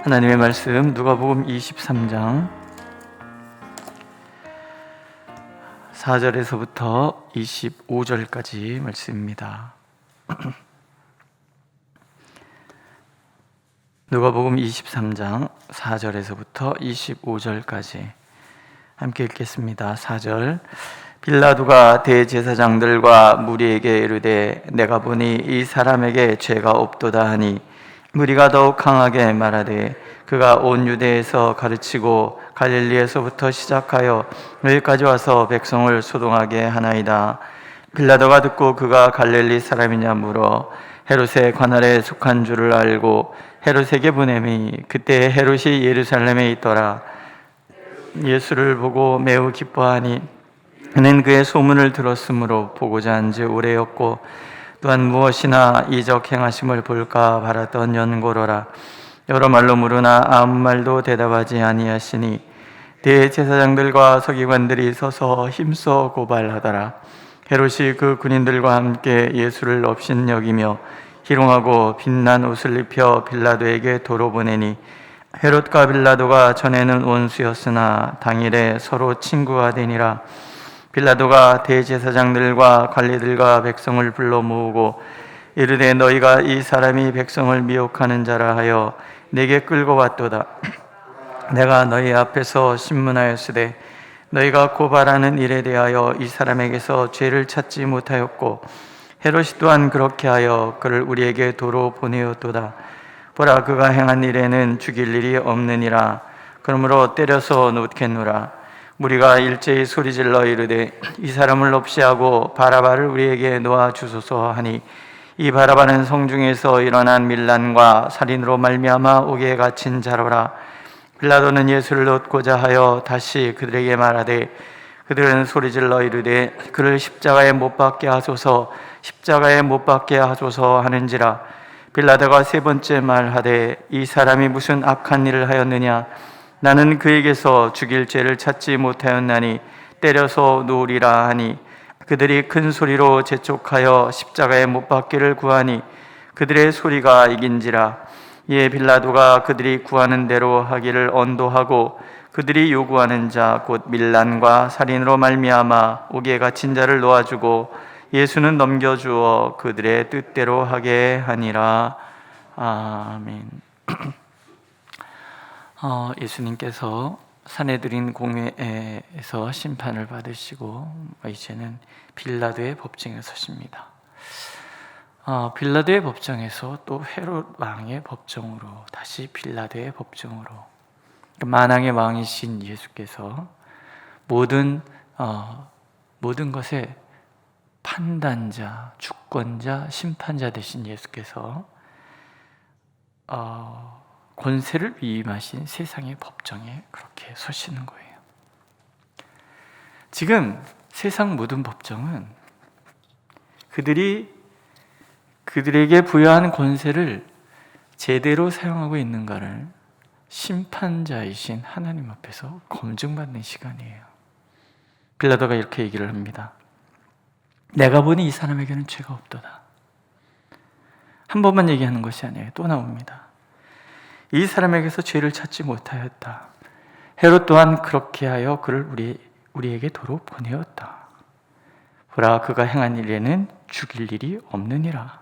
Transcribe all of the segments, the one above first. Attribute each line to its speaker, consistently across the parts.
Speaker 1: 하나님의 말씀 누가복음 23장 4절에서부터 25절까지 말씀입니다. 누가복음 23장 4절에서부터 25절까지 함께 읽겠습니다. 4절. 빌라도가 대제사장들과 무리에게 이르되 내가 보니 이 사람에게 죄가 없도다 하니 무리가 더욱 강하게 말하되 그가 온 유대에서 가르치고 갈릴리에서부터 시작하여 여기까지 와서 백성을 소동하게 하나이다. 빌라도가 듣고 그가 갈릴리 사람이냐 물어 헤롯의 관할에 속한 줄을 알고 헤롯에게 보내니 그때 헤롯이 예루살렘에 있더라. 예수를 보고 매우 기뻐하니 그는 그의 소문을 들었으므로 보고자 한지 오래였고 또한 무엇이나 이적 행하심을 볼까 바랐던 연고로라. 여러 말로 물으나 아무 말도 대답하지 아니하시니 대제사장들과 서기관들이 서서 힘써 고발하더라. 헤롯이 그 군인들과 함께 예수를 업신여기며 희롱하고 빛난 옷을 입혀 빌라도에게 도로 보내니 헤롯과 빌라도가 전에는 원수였으나 당일에 서로 친구가 되니라. 빌라도가 대제사장들과 관리들과 백성을 불러 모으고 이르되 너희가 이 사람이 백성을 미혹하는 자라 하여 내게 끌고 왔도다. 내가 너희 앞에서 신문하였으되 너희가 고발하는 일에 대하여 이 사람에게서 죄를 찾지 못하였고 헤롯이 또한 그렇게 하여 그를 우리에게 도로 보내었도다. 보라, 그가 행한 일에는 죽일 일이 없느니라. 그러므로 때려서 놓겠노라. 무리가 일제히 소리질러 이르되 이 사람을 없이 하고 바라바를 우리에게 놓아 주소서 하니 이 바라바는 성중에서 일어난 밀란과 살인으로 말미암아 옥에 갇힌 자로라. 빌라도는 예수를 얻고자 하여 다시 그들에게 말하되 그들은 소리질러 이르되 그를 십자가에 못 박게 하소서, 십자가에 못 박게 하소서 하는지라. 빌라도가 세 번째 말하되 이 사람이 무슨 악한 일을 하였느냐? 나는 그에게서 죽일 죄를 찾지 못하였나니 때려서 놓으리라 하니 그들이 큰 소리로 재촉하여 십자가에 못 박기를 구하니 그들의 소리가 이긴지라. 이에 빌라도가 그들이 구하는 대로 하기를 언도하고 그들이 요구하는 자 곧 밀란과 살인으로 말미암아 옥에 갇힌 자를 놓아주고 예수는 넘겨주어 그들의 뜻대로 하게 하니라. 아멘. 예수님께서 산헤드린 공회에서 심판을 받으시고 이제는 빌라도의 법정에 서십니다. 빌라도의 법정에서 또 헤롯 왕의 법정으로 다시 빌라도의 법정으로 만왕의 왕이신 예수께서 모든 것의 판단자, 주권자, 심판자 되신 예수께서 권세를 위임하신 세상의 법정에 그렇게 서시는 거예요. 지금 세상 모든 법정은 그들에게 부여한 권세를 제대로 사용하고 있는가를 심판자이신 하나님 앞에서 검증받는 시간이에요. 빌라도가 이렇게 얘기를 합니다. 내가 보니 이 사람에게는 죄가 없도다. 한 번만 얘기하는 것이 아니에요. 또 나옵니다. 이 사람에게서 죄를 찾지 못하였다. 헤롯 또한 그렇게 하여 그를 우리에게 도로 보내었다. 보라, 그가 행한 일에는 죽일 일이 없느니라.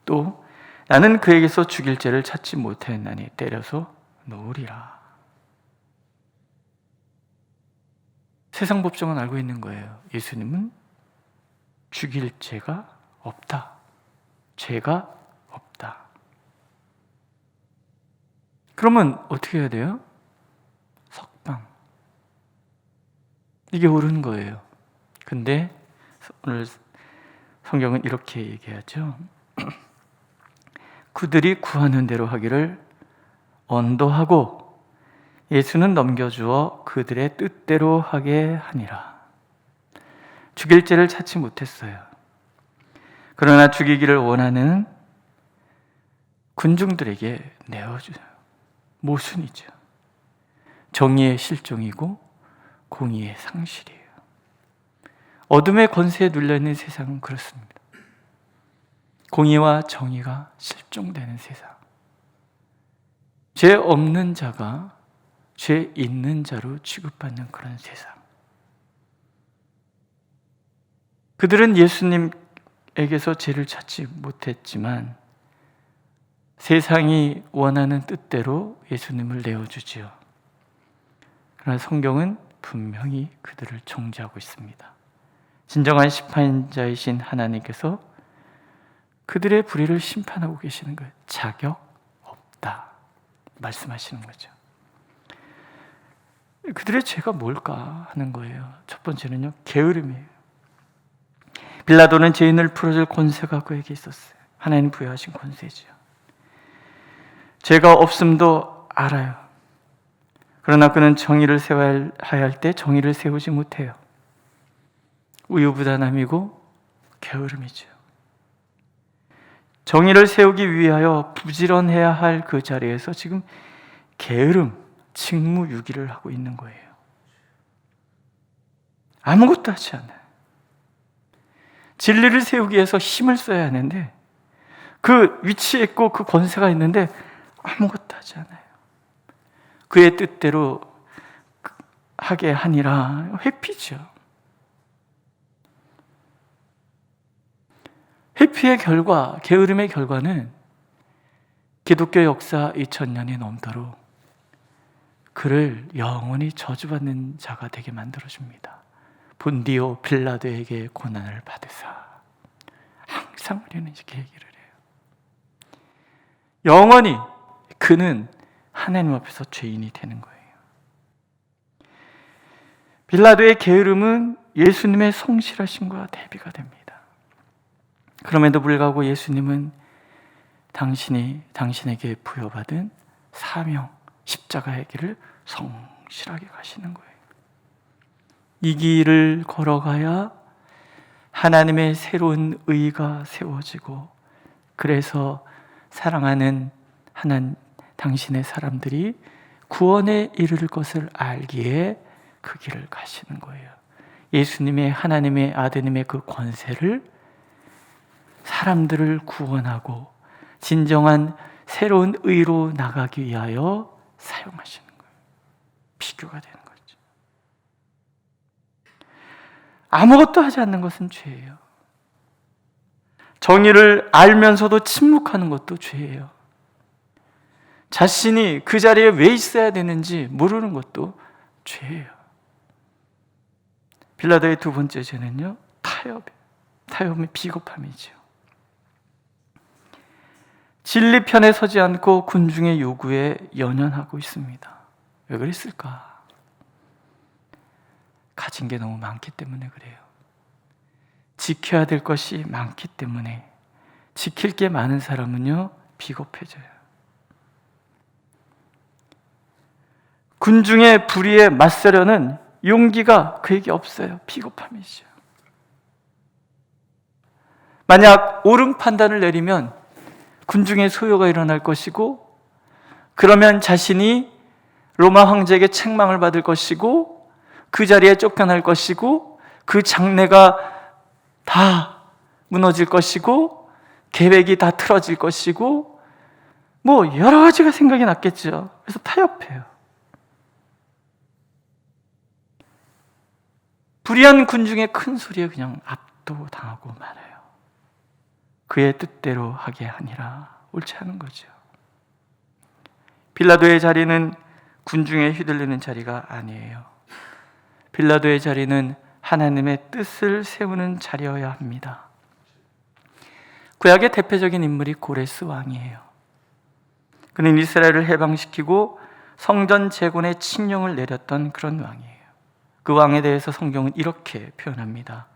Speaker 1: 또 나는 그에게서 죽일 죄를 찾지 못하였나니 때려서 놓으리라. 세상 법정은 알고 있는 거예요. 예수님은 죽일 죄가 없다. 죄가 없다. 그러면 어떻게 해야 돼요? 석방. 이게 옳은 거예요. 근데 오늘 성경은 이렇게 얘기하죠. 그들이 구하는 대로 하기를 언도하고 예수는 넘겨주어 그들의 뜻대로 하게 하니라. 죽일 죄를 찾지 못했어요. 그러나 죽이기를 원하는 군중들에게 내어줘요. 모순이죠. 정의의 실종이고 공의의 상실이에요. 어둠의 권세에 눌려있는 세상은 그렇습니다. 공의와 정의가 실종되는 세상. 죄 없는 자가 죄 있는 자로 취급받는 그런 세상. 그들은 예수님에게서 죄를 찾지 못했지만 세상이 원하는 뜻대로 예수님을 내어주지요. 그러나 성경은 분명히 그들을 정죄하고 있습니다. 진정한 심판자이신 하나님께서 그들의 불의를 심판하고 계시는 거예요. 자격 없다 말씀하시는 거죠. 그들의 죄가 뭘까 하는 거예요. 첫 번째는요, 게으름이에요. 빌라도는 죄인을 풀어줄 권세가 그에게 있었어요. 하나님 부여하신 권세죠. 죄가 없음도 알아요. 그러나 그는 정의를 세워야 할 때 정의를 세우지 못해요. 우유부단함이고 게으름이죠. 정의를 세우기 위하여 부지런해야 할 그 자리에서 지금 게으름, 직무유기를 하고 있는 거예요. 아무것도 하지 않아요. 진리를 세우기 위해서 힘을 써야 하는데 그 위치에 있고 그 권세가 있는데 아무것도 하지 않아요. 그의 뜻대로 하게 하니라. 회피죠. 회피의 결과, 게으름의 결과는 기독교 역사 2000년이 넘도록 그를 영원히 저주받는 자가 되게 만들어줍니다. 본디오 빌라도에게 고난을 받으사. 항상 우리는 이렇게 얘기를 해요. 영원히 그는 하나님 앞에서 죄인이 되는 거예요. 빌라도의 게으름은 예수님의 성실하심과 대비가 됩니다. 그럼에도 불구하고 예수님은 당신에게 부여받은 사명, 십자가의 길을 성실하게 가시는 거예요. 이 길을 걸어가야 하나님의 새로운 의가 세워지고, 그래서 사랑하는 당신의 사람들이 구원에 이를 것을 알기에 그 길을 가시는 거예요. 예수님의, 하나님의 아드님의 그 권세를 사람들을 구원하고 진정한 새로운 의로 나가기 위하여 사용하시는 거예요. 비교가 되는 거죠. 아무것도 하지 않는 것은 죄예요. 정의를 알면서도 침묵하는 것도 죄예요. 자신이 그 자리에 왜 있어야 되는지 모르는 것도 죄예요. 빌라도의 두 번째 죄는요, 타협의 비겁함이죠. 진리 편에 서지 않고 군중의 요구에 연연하고 있습니다. 왜 그랬을까? 가진 게 너무 많기 때문에 그래요. 지켜야 될 것이 많기 때문에. 지킬 게 많은 사람은요, 비겁해져요. 군중의 불의에 맞서려는 용기가 그에게 없어요. 비겁함이죠. 만약 옳은 판단을 내리면 군중의 소요가 일어날 것이고, 그러면 자신이 로마 황제에게 책망을 받을 것이고, 그 자리에 쫓겨날 것이고, 그 장래가 다 무너질 것이고, 계획이 다 틀어질 것이고, 뭐 여러 가지가 생각이 났겠죠. 그래서 타협해요. 불의한 군중의 큰 소리에 그냥 압도당하고 말아요. 그의 뜻대로 하게 하니라. 옳지 않은 거죠. 빌라도의 자리는 군중에 휘둘리는 자리가 아니에요. 빌라도의 자리는 하나님의 뜻을 세우는 자리여야 합니다. 구약의 대표적인 인물이 고레스 왕이에요. 그는 이스라엘을 해방시키고 성전 재건의 칙령을 내렸던 그런 왕이에요. 그 왕에 대해서 성경은 이렇게 표현합니다.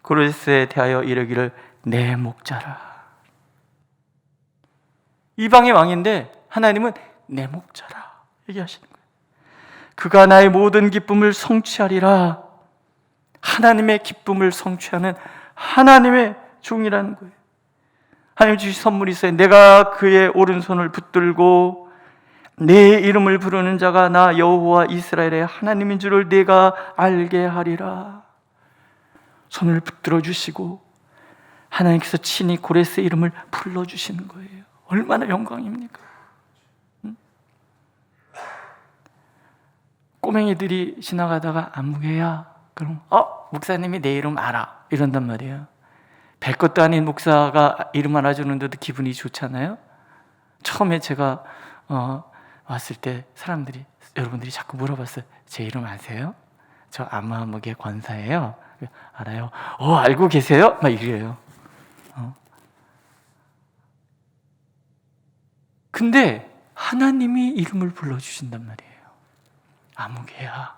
Speaker 1: 고레스에 대하여 이르기를 내 목자라. 이방의 왕인데 하나님은 내 목자라 얘기하시는 거예요. 그가 나의 모든 기쁨을 성취하리라. 하나님의 기쁨을 성취하는 하나님의 종이라는 거예요. 하나님 주신 선물이 있어요. 내가 그의 오른손을 붙들고 내 이름을 부르는 자가 나 여호와 이스라엘의 하나님인 줄을 내가 알게 하리라. 손을 붙들어 주시고 하나님께서 친히 고레스의 이름을 불러주시는 거예요. 얼마나 영광입니까? 꼬맹이들이 지나가다가 안무개야, 그럼 목사님이 내 이름 알아 이런단 말이에요. 뵐 것도 아닌 목사가 이름 알아주는데도 기분이 좋잖아요. 처음에 제가 왔을 때 여러분들이 자꾸 물어봤어요. 제 이름 아세요? 저 안무개 권사예요. 알아요? 알고 계세요? 막 이래요. 근데 하나님이 이름을 불러주신단 말이에요. 안무개야.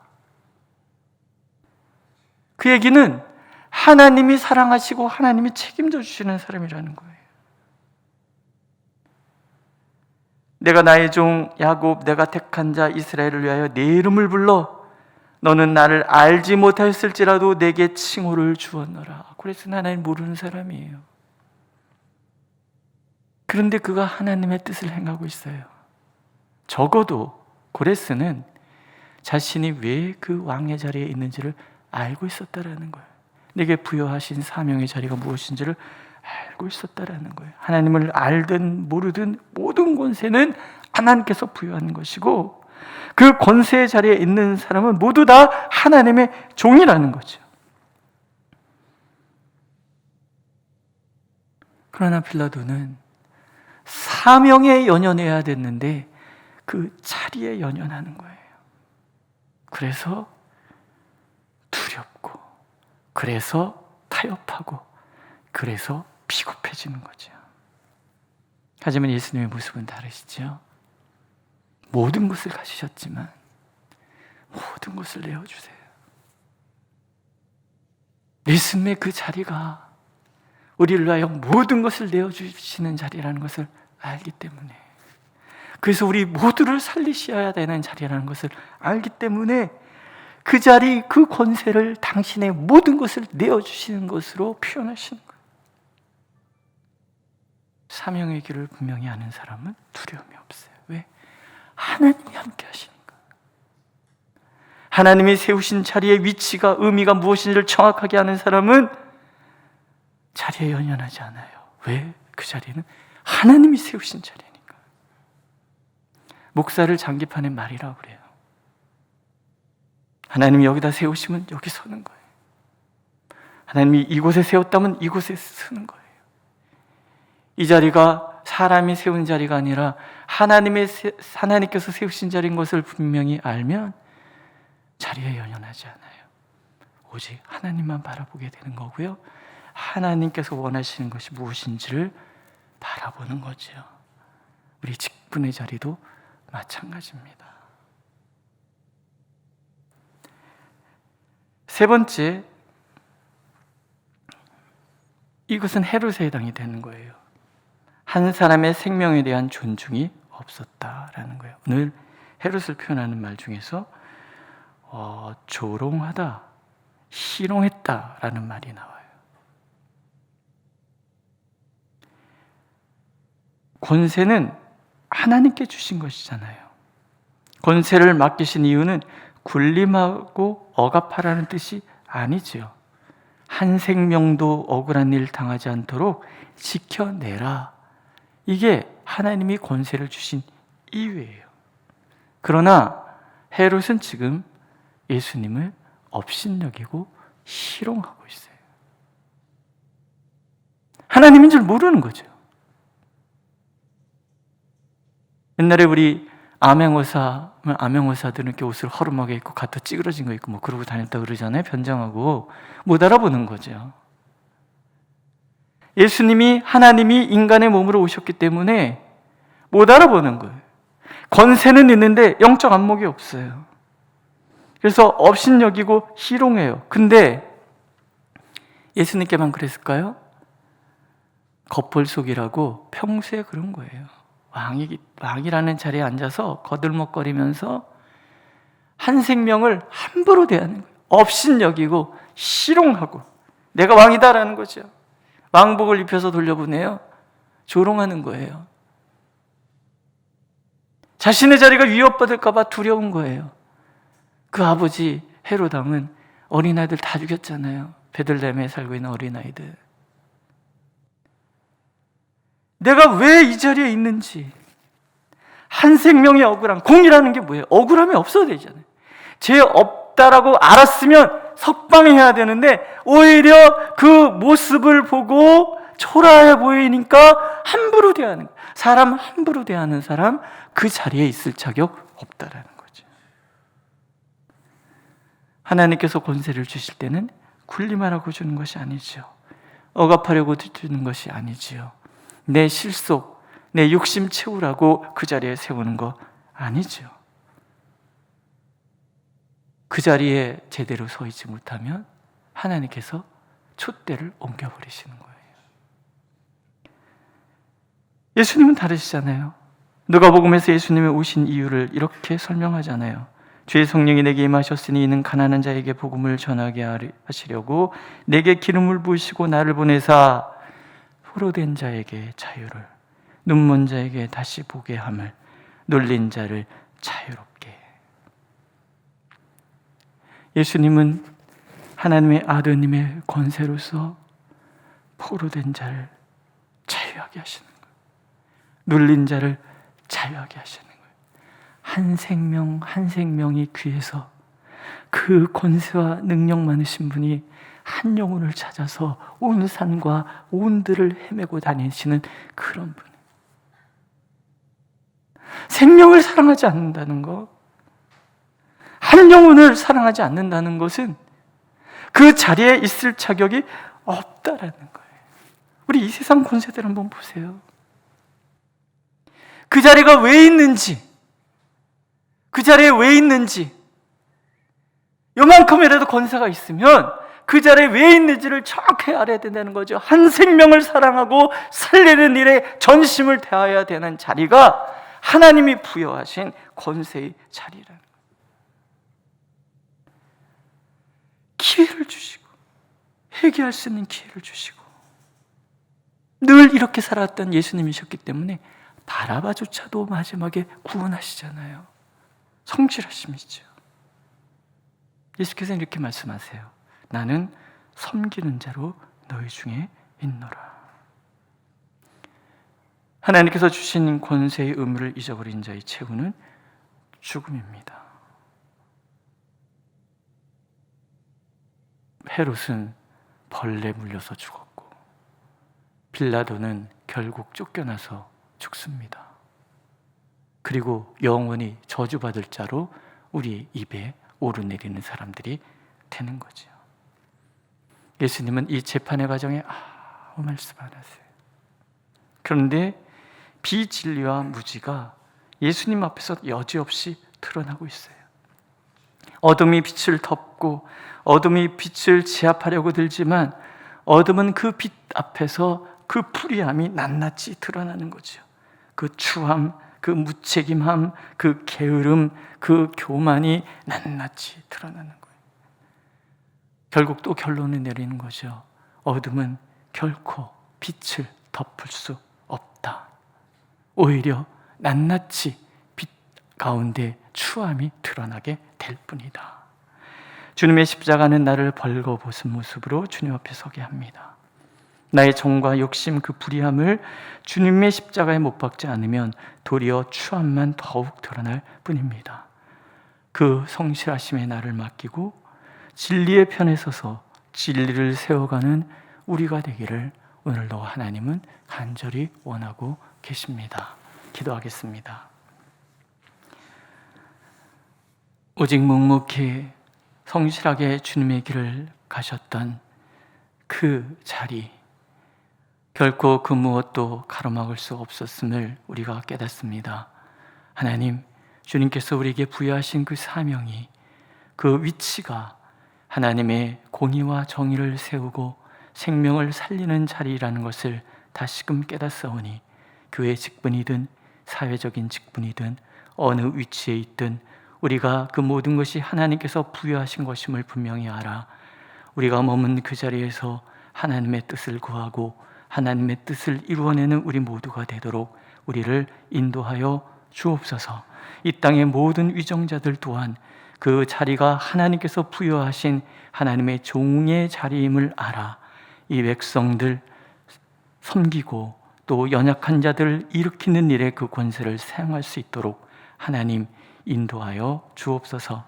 Speaker 1: 그 얘기는 하나님이 사랑하시고 하나님이 책임져 주시는 사람이라는 거예요. 내가 나의 종 야곱, 내가 택한 자 이스라엘을 위하여 내 이름을 불러 너는 나를 알지 못하였을지라도 내게 칭호를 주었노라. 고레스는 하나님 모르는 사람이에요. 그런데 그가 하나님의 뜻을 행하고 있어요. 적어도 고레스는 자신이 왜 그 왕의 자리에 있는지를 알고 있었다라는 거예요. 내게 부여하신 사명의 자리가 무엇인지를 알고 있었다라는 거예요. 하나님을 알든 모르든 모든 권세는 하나님께서 부여하는 것이고, 그 권세의 자리에 있는 사람은 모두 다 하나님의 종이라는 거죠. 그러나 빌라도는 사명에 연연해야 됐는데 그 자리에 연연하는 거예요. 그래서 두렵고, 그래서 타협하고, 그래서 비겁해지는 거죠. 하지만 예수님의 모습은 다르시죠. 모든 것을 가지셨지만 모든 것을 내어주세요. 예수님의 그 자리가 우리를 위하여 모든 것을 내어주시는 자리라는 것을 알기 때문에, 그래서 우리 모두를 살리셔야 되는 자리라는 것을 알기 때문에 그 자리, 그 권세를 당신의 모든 것을 내어주시는 것으로 표현하시는 거예요. 사명의 길을 분명히 아는 사람은 두려움이 없어요. 왜? 하나님이 함께 하시니까. 하나님이 세우신 자리의 위치가, 의미가 무엇인지를 정확하게 아는 사람은 자리에 연연하지 않아요. 왜? 그 자리는 하나님이 세우신 자리니까. 목사를 장기판의 말이라고 그래요. 하나님이 여기다 세우시면 여기 서는 거예요. 하나님이 이곳에 세웠다면 이곳에 서는 거예요. 이 자리가 사람이 세운 자리가 아니라 하나님께서 세우신 자리인 것을 분명히 알면 자리에 연연하지 않아요. 오직 하나님만 바라보게 되는 거고요. 하나님께서 원하시는 것이 무엇인지를 바라보는 거죠. 우리 직분의 자리도 마찬가지입니다. 세 번째, 이것은 헤롯에 해당이 되는 거예요. 한 사람의 생명에 대한 존중이 없었다라는 거예요. 오늘 헤롯을 표현하는 말 중에서 조롱하다, 희롱했다라는 말이 나와요. 권세는 하나님께 주신 것이잖아요. 권세를 맡기신 이유는 군림하고 억압하라는 뜻이 아니지요. 한 생명도 억울한 일 당하지 않도록 지켜내라. 이게 하나님이 권세를 주신 이유예요. 그러나 헤롯은 지금 예수님을 업신여기고 희롱하고 있어요. 하나님인 줄 모르는 거죠. 옛날에 우리 암행어사들은 이렇게 옷을 허름하게 입고 가터 찌그러진 거 입고 그러고 다녔다 그러잖아요. 변장하고. 못 알아보는 거죠. 예수님이, 하나님이 인간의 몸으로 오셨기 때문에 못 알아보는 거예요. 권세는 있는데 영적 안목이 없어요. 그래서 업신여기고 희롱해요. 근데 예수님께만 그랬을까요? 겉벌속이라고 평소에 그런 거예요. 왕이라는 자리에 앉아서 거들먹거리면서 한 생명을 함부로 대하는 거예요. 업신여기고 희롱하고 내가 왕이다라는 거죠. 왕복을 입혀서 돌려보내요. 조롱하는 거예요. 자신의 자리가 위협받을까 봐 두려운 거예요. 그 아버지 헤롯 왕은 어린아이들 다 죽였잖아요. 베들레헴에 살고 있는 어린아이들. 내가 왜 이 자리에 있는지, 한 생명의 억울함, 공이라는 게 뭐예요? 억울함이 없어야 되잖아요. 죄 없다라고 알았으면 석방해야 되는데 오히려 그 모습을 보고 초라해 보이니까 함부로 대하는 거예요. 사람 함부로 대하는 사람 그 자리에 있을 자격 없다라는 거죠. 하나님께서 권세를 주실 때는 군림하라고 주는 것이 아니죠. 억압하려고 주는 것이 아니지요. 내 실속, 내 욕심 채우라고 그 자리에 세우는 거 아니죠. 그 자리에 제대로 서 있지 못하면 하나님께서 촛대를 옮겨버리시는 거예요. 예수님은 다르시잖아요. 누가복음에서 예수님이 오신 이유를 이렇게 설명하잖아요. 주의 성령이 내게 임하셨으니 이는 가난한 자에게 복음을 전하게 하시려고 내게 기름을 부으시고 나를 보내사 포로된 자에게 자유를, 눈먼 자에게 다시 보게 함을, 놀린 자를 자유롭게. 예수님은 하나님의 아드님의 권세로서 포로된 자를 자유하게 하시는 거예요. 눌린 자를 자유하게 하시는 거예요. 한 생명 한 생명이 귀해서 그 권세와 능력 많으신 분이 한 영혼을 찾아서 온 산과 온 들을 헤매고 다니시는 그런 분. 생명을 사랑하지 않는다는 것, 한 영혼을 사랑하지 않는다는 것은 그 자리에 있을 자격이 없다라는 거예요. 우리 이 세상 권세들 한번 보세요. 그 자리가 왜 있는지, 그 자리에 왜 있는지, 요만큼이라도 권세가 있으면 그 자리에 왜 있는지를 정확히 알아야 된다는 거죠. 한 생명을 사랑하고 살리는 일에 전심을 다해야 되는 자리가 하나님이 부여하신 권세의 자리라는 거예요. 기회를 주시고 회개할 수 있는 기회를 주시고 늘 이렇게 살았던 예수님이셨기 때문에 바라바조차도 마지막에 구원하시잖아요. 성실하심이죠. 예수께서는 이렇게 말씀하세요. 나는 섬기는 자로 너희 중에 있노라. 하나님께서 주신 권세의 의무를 잊어버린 자의 최후는 죽음입니다. 헤롯은 벌레 물려서 죽었고 빌라도는 결국 쫓겨나서 죽습니다. 그리고 영원히 저주받을 자로 우리 입에 오르내리는 사람들이 되는 거죠. 예수님은 이 재판의 과정에 아무 말씀 안 하세요. 그런데 비진리와 무지가 예수님 앞에서 여지없이 드러나고 있어요. 어둠이 빛을 덮고 어둠이 빛을 제압하려고 들지만 어둠은 그 빛 앞에서 그 불의함이 낱낱이 드러나는 거죠. 그 추함, 그 무책임함, 그 게으름, 그 교만이 낱낱이 드러나는 거예요. 결국 또 결론을 내리는 거죠. 어둠은 결코 빛을 덮을 수 없다. 오히려 낱낱이 빛 가운데 추함이 드러나게 될 뿐이다. 주님의 십자가는 나를 벌거벗은 모습으로 주님 앞에 서게 합니다. 나의 정과 욕심, 그 불의함을 주님의 십자가에 못 박지 않으면 도리어 추함만 더욱 드러날 뿐입니다. 그 성실하심에 나를 맡기고 진리의 편에 서서 진리를 세워가는 우리가 되기를 오늘도 하나님은 간절히 원하고 계십니다. 기도하겠습니다. 오직 묵묵히 성실하게 주님의 길을 가셨던 그 자리, 결코 그 무엇도 가로막을 수 없었음을 우리가 깨닫습니다. 하나님, 주님께서 우리에게 부여하신 그 사명이, 그 위치가 하나님의 공의와 정의를 세우고 생명을 살리는 자리라는 것을 다시금 깨닫사오니 교회 직분이든 사회적인 직분이든 어느 위치에 있든 우리가 그 모든 것이 하나님께서 부여하신 것임을 분명히 알아 우리가 머문 그 자리에서 하나님의 뜻을 구하고 하나님의 뜻을 이루어내는 우리 모두가 되도록 우리를 인도하여 주옵소서. 이 땅의 모든 위정자들 또한 그 자리가 하나님께서 부여하신 하나님의 종의 자리임을 알아 이 백성들 섬기고 또 연약한 자들을 일으키는 일에 그 권세를 사용할 수 있도록 하나님 인도하여 주옵소서.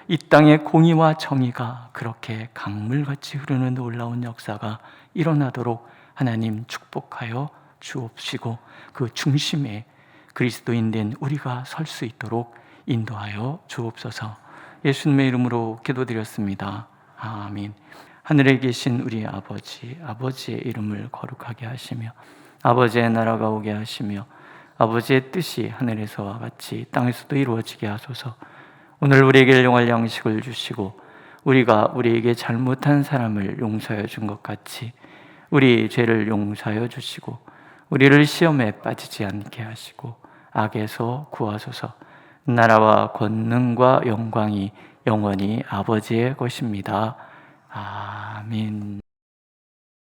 Speaker 1: 이 땅의 공의와 정의가 그렇게 강물같이 흐르는 놀라운 역사가 일어나도록 하나님 축복하여 주옵시고, 그 중심에 그리스도인 된 우리가 설 수 있도록 인도하여 주옵소서. 예수님의 이름으로 기도드렸습니다. 아멘. 하늘에 계신 우리 아버지, 아버지의 이름을 거룩하게 하시며 아버지의 나라가 오게 하시며 아버지의 뜻이 하늘에서와 같이 땅에서도 이루어지게 하소서. 오늘 우리에게 일용할 양식을 주시고 우리가 우리에게 잘못한 사람을 용서하여 준 것 같이 우리 죄를 용서하여 주시고 우리를 시험에 빠지지 않게 하시고 악에서 구하소서. 나라와 권능과 영광이 영원히 아버지의 것입니다. 아멘.